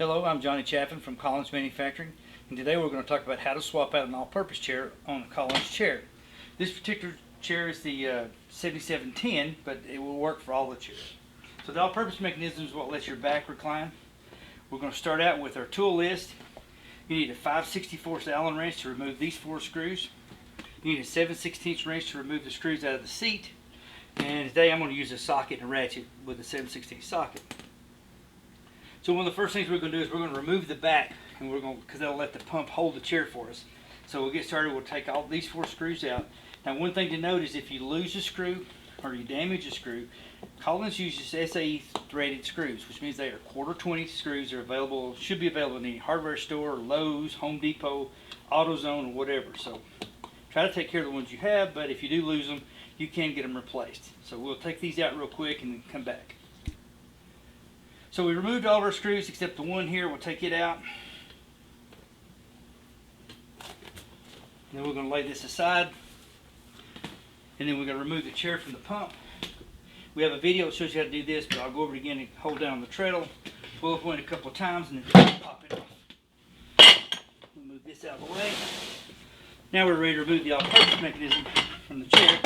Hello, I'm Johnny Chaffin from Collins Manufacturing, and today we're going to talk about how to swap out an all-purpose chair on a Collins chair. This particular chair is the 7710, but it will work for all the chairs. So the all-purpose mechanism is what lets your back recline. We're going to start out with our tool list. You need a 5/64 Allen wrench to remove these 4 screws. You need a 7/16 wrench to remove the screws out of the seat. And today I'm going to use a socket and a ratchet with a 7/16 socket. So one of the first things we're going to do is we're going to remove the back, and because that'll let the pump hold the chair for us. So we'll get started. We'll take all these 4 screws out. Now, one thing to note is if you lose a screw or you damage a screw, Collins uses SAE threaded screws, which means they are 1/4 screws. They're available, should be available in any hardware store, Lowe's, Home Depot, AutoZone, or whatever. So try to take care of the ones you have, but if you do lose them, you can get them replaced. So we'll take these out real quick and then come back. So we removed all of our screws except the one here. We'll take it out. And then we're going to lay this aside. And then we're going to remove the chair from the pump. We have a video that shows you how to do this, but I'll go over it again and hold down the treadle, pull up one a couple of times, and then pop it off. We'll move this out of the way. Now we're ready to remove the all-purpose mechanism from the chair.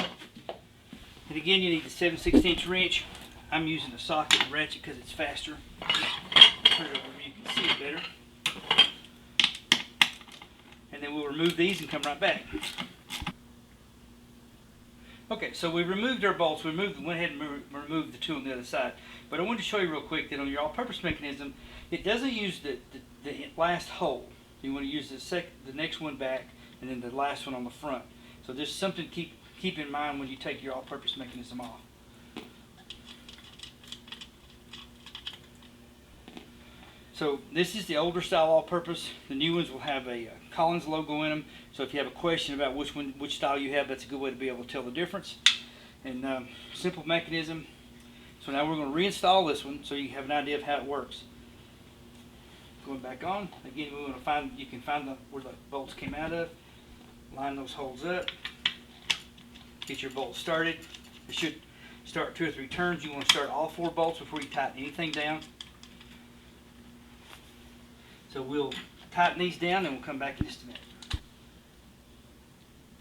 And again, you need the 7/16 wrench. I'm using the socket and ratchet because it's faster. Turn it over where you can see it better. And then we'll remove these and come right back. Okay, so we removed our bolts. We went ahead and removed the 2 on the other side. But I wanted to show you real quick that on your all-purpose mechanism, it doesn't use the last hole. You want to use the next one back and then the last one on the front. So just something to keep in mind when you take your all-purpose mechanism off. So this is the older style all-purpose. The new ones will have a Collins logo in them. So if you have a question about which style you have, that's a good way to be able to tell the difference. And simple mechanism. So now we're going to reinstall this one so you have an idea of how it works. Going back on. Again, you can find where the bolts came out of. Line those holes up. Get your bolts started. It should start 2 or 3 turns. You want to start all 4 bolts before you tighten anything down. So we'll tighten these down and we'll come back in just a minute.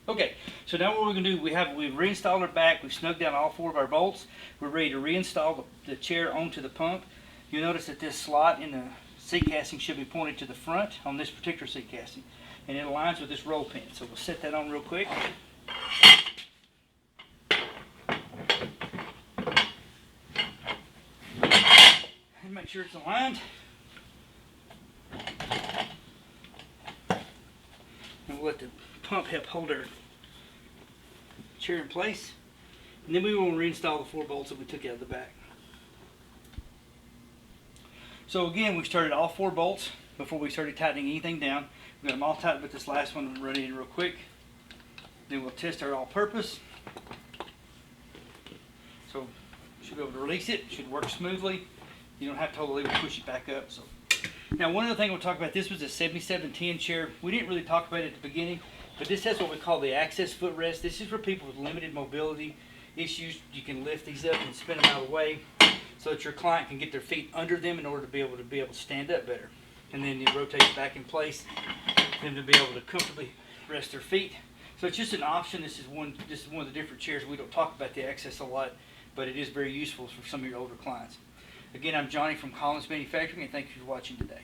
Okay, so now what we're going to do, we've reinstalled our back, we've snugged down all 4 of our bolts. We're ready to reinstall the chair onto the pump. You'll notice that this slot in the seat casting should be pointed to the front on this particular seat casting. And it aligns with this roll pin. So we'll set that on real quick. And make sure it's aligned. And we'll let the pump help hold our chair in place. And then we will reinstall the 4 bolts that we took out of the back. So again, we started all 4 bolts before we started tightening anything down. We got them all tightened with this last one running real quick. Then we'll test our all-purpose. So you should be able to release it. It should work smoothly. You don't have to hold the lever and push it back up. So. Now, one other thing we'll talk about, this was a 7710 chair. We didn't really talk about it at the beginning, but this has what we call the access footrest. This is for people with limited mobility issues. You can lift these up and spin them out of the way so that your client can get their feet under them in order to be able to stand up better. And then you rotate it back in place for them to be able to comfortably rest their feet. So it's just an option. This is one of the different chairs. We don't talk about the access a lot, but it is very useful for some of your older clients. Again, I'm Johnny from Collins Manufacturing, and thank you for watching today.